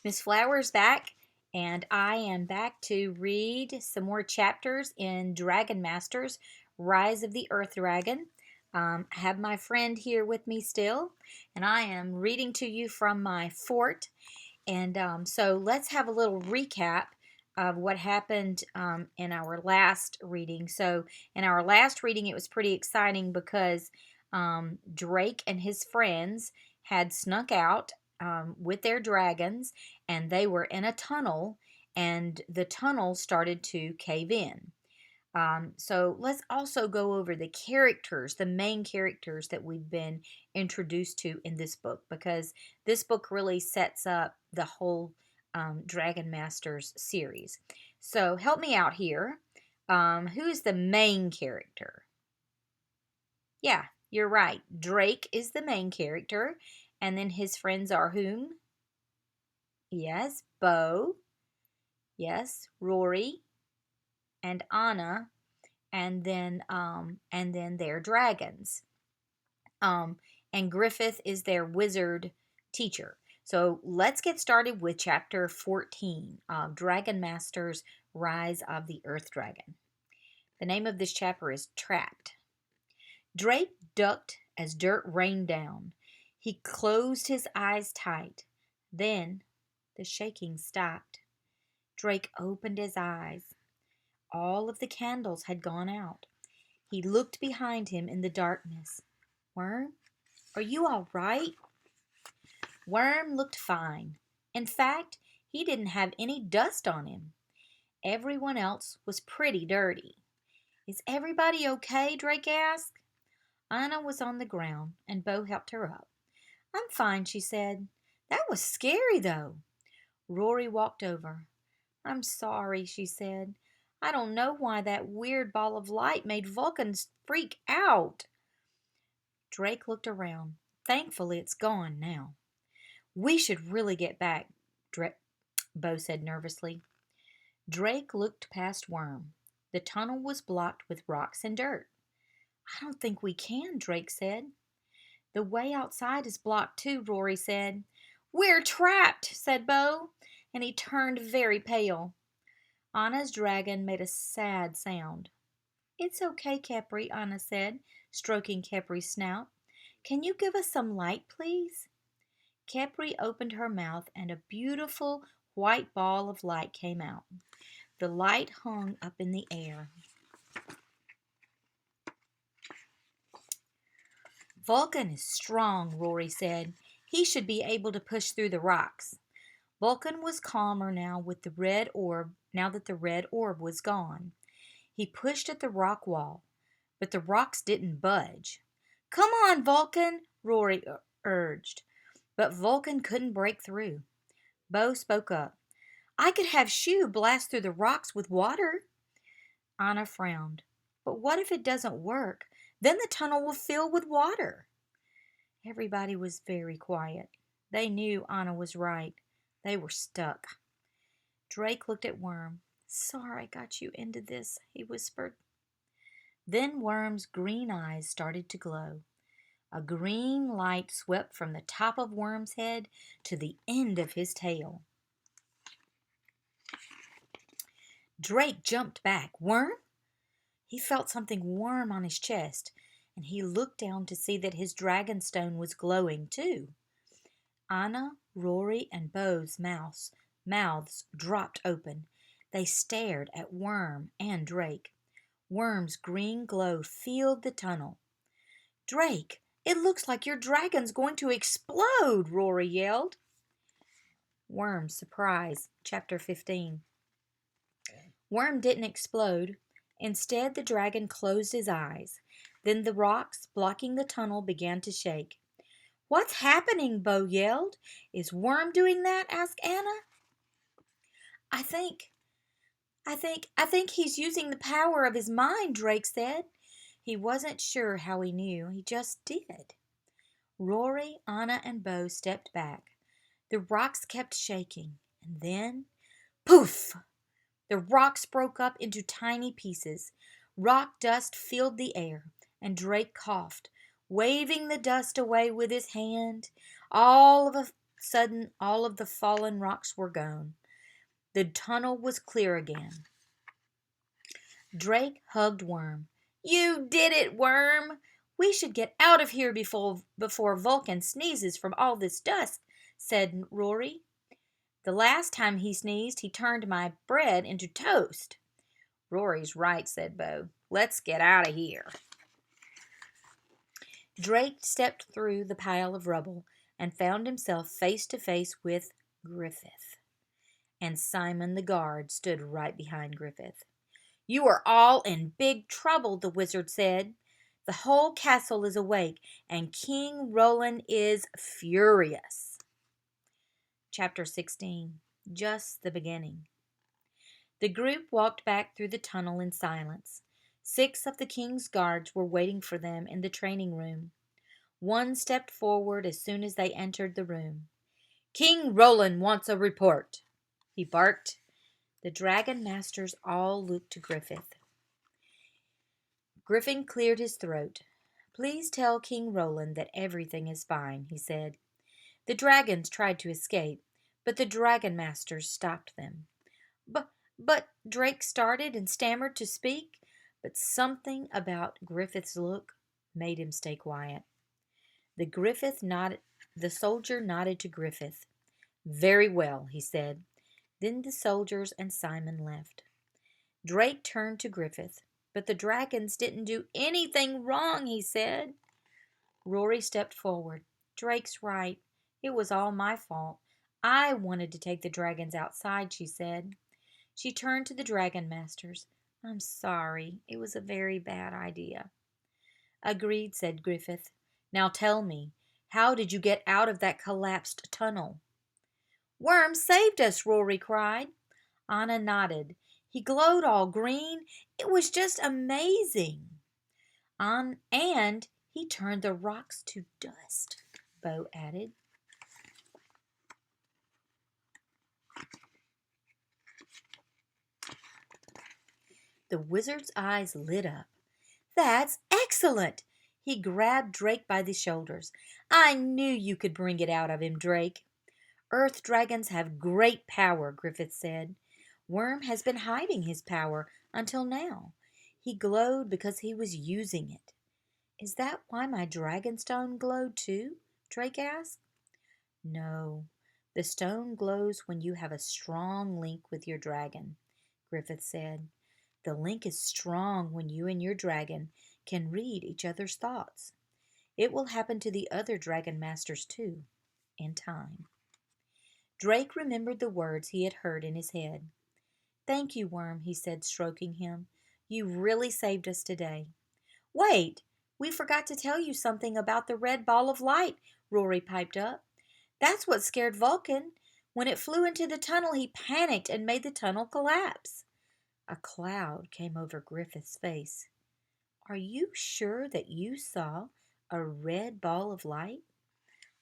Miss Flower's back, and I am back to read some more chapters in Dragon Masters Rise of the Earth Dragon. I have my friend here with me still, and I am reading to you from my fort. And so let's have a little recap of what happened in our last reading. So, in our last reading, it was pretty exciting because Drake and his friends had snuck out with their dragons, and they were in a tunnel, and the tunnel started to cave in. So let's also go over the characters, the main characters that we've been introduced to in this book, because this book really sets up the whole Dragon Masters series. So help me out here. Who is the main character? Yeah, you're right. Drake is the main character, and then his friends are whom? Yes, Bo. Yes, Rory and Anna, and then their dragons. Um, and Griffith is their wizard teacher. So let's get started with chapter 14 of Dragon Masters Rise of the Earth Dragon. The name of this chapter is Trapped. Drake ducked as dirt rained down. He closed his eyes tight. Then the shaking stopped. Drake opened his eyes. All of the candles had gone out. He looked behind him in the darkness. Worm, are you all right? Worm looked fine. In fact, he didn't have any dust on him. Everyone else was pretty dirty. Is everybody okay? Drake asked. Anna was on the ground, and Bo helped her up. I'm fine, she said. That was scary, though. Rory walked over. I'm sorry, she said. I don't know why that weird ball of light made Vulcans freak out. Drake looked around. Thankfully, it's gone now. We should really get back, Bo said nervously. Drake looked past Worm. The tunnel was blocked with rocks and dirt. I don't think we can, Drake said. The way outside is blocked too, Rory said. We're trapped, said Bo, and he turned very pale. Anna's dragon made a sad sound. It's okay, Capri, Anna said, stroking Capri's snout. Can you give us some light, please? Capri opened her mouth and a beautiful white ball of light came out. The light hung up in the air. Vulcan is strong, Rory said. He should be able to push through the rocks. Vulcan was calmer now that the red orb was gone. He pushed at the rock wall, but the rocks didn't budge. Come on, Vulcan, Rory urged. But Vulcan couldn't break through. Bo spoke up. I could have Shu blast through the rocks with water. Anna frowned. But what if it doesn't work? Then the tunnel will fill with water. Everybody was very quiet. They knew Anna was right. They were stuck. Drake looked at Worm. Sorry I got you into this, he whispered. Then Worm's green eyes started to glow. A green light swept from the top of Worm's head to the end of his tail. Drake jumped back. Worm? He felt something warm on his chest, and he looked down to see that his dragonstone was glowing too. Anna, Rory, and Bo's mouths dropped open. They stared at Worm and Drake. Worm's green glow filled the tunnel. Drake, it looks like your dragon's going to explode, Rory yelled. Worm's surprise, chapter 15. Worm didn't explode. Instead, the dragon closed his eyes. Then the rocks blocking the tunnel began to shake. What's happening? Bo yelled. Is Worm doing that? Asked Anna. I think he's using the power of his mind, Drake said. He wasn't sure how he knew. He just did. Rory, Anna, and Bo stepped back. The rocks kept shaking, and then, poof! The rocks broke up into tiny pieces. Rock dust filled the air, and Drake coughed, waving the dust away with his hand. All sudden, all of the fallen rocks were gone. The tunnel was clear again. Drake hugged Worm. You did it, Worm! We should get out of here before Vulcan sneezes from all this dust, said Rory. The last time he sneezed, he turned my bread into toast. Rory's right, said Bo. Let's get out of here. Drake stepped through the pile of rubble and found himself face to face with Griffith. And Simon the guard stood right behind Griffith. You are all in big trouble, the wizard said. The whole castle is awake, and King Roland is furious. Chapter 16. Just the beginning. The group walked back through the tunnel in silence. 6 of the king's guards were waiting for them in the training room. One stepped forward as soon as they entered the room. King Roland wants a report, he barked. The dragon masters all looked to Griffith. Griffin cleared his throat. Please tell King Roland that everything is fine, he said. The dragons tried to escape, but the dragon masters stopped them. But Drake started and stammered to speak, but something about Griffith's look made him stay quiet. The soldier nodded to Griffith. Very well, he said. Then the soldiers and Simon left. Drake turned to Griffith. But the dragons didn't do anything wrong, he said. Rory stepped forward. Drake's right. It was all my fault. I wanted to take the dragons outside, she said. She turned to the dragon masters. I'm sorry. It was a very bad idea. Agreed, said Griffith. Now tell me, how did you get out of that collapsed tunnel? Worm saved us, Rory cried. Anna nodded. He glowed all green. It was just amazing. And he turned the rocks to dust, Bo added. The wizard's eyes lit up. That's excellent! He grabbed Drake by the shoulders. I knew you could bring it out of him, Drake. Earth dragons have great power, Griffith said. Worm has been hiding his power until now. He glowed because he was using it. Is that why my dragonstone glowed too? Drake asked. No, the stone glows when you have a strong link with your dragon, Griffith said. The link is strong when you and your dragon can read each other's thoughts. It will happen to the other dragon masters too, in time. Drake remembered the words he had heard in his head. Thank you, Worm, he said, stroking him. You really saved us today. Wait, we forgot to tell you something about the red ball of light, Rory piped up. That's what scared Vulcan. When it flew into the tunnel, he panicked and made the tunnel collapse. A cloud came over Griffith's face. Are you sure that you saw a red ball of light?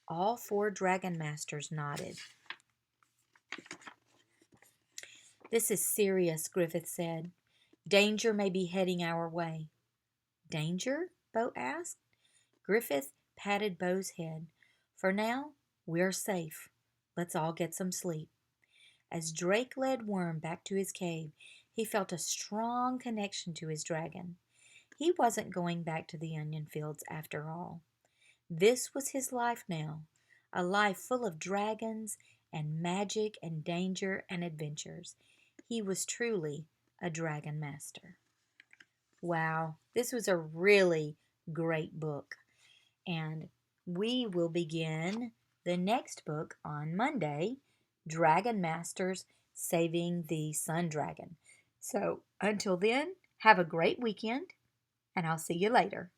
All 4 dragon masters nodded. This is serious, Griffith said. Danger may be heading our way. Danger? Bo asked. Griffith patted Bo's head. For now, we're safe. Let's all get some sleep. As Drake led Worm back to his cave, he felt a strong connection to his dragon. He wasn't going back to the onion fields after all. This was his life now, a life full of dragons and magic and danger and adventures. He was truly a dragon master. Wow, this was a really great book. And we will begin the next book on Monday, Dragon Masters Saving the Sun Dragon. So until then, have a great weekend, and I'll see you later.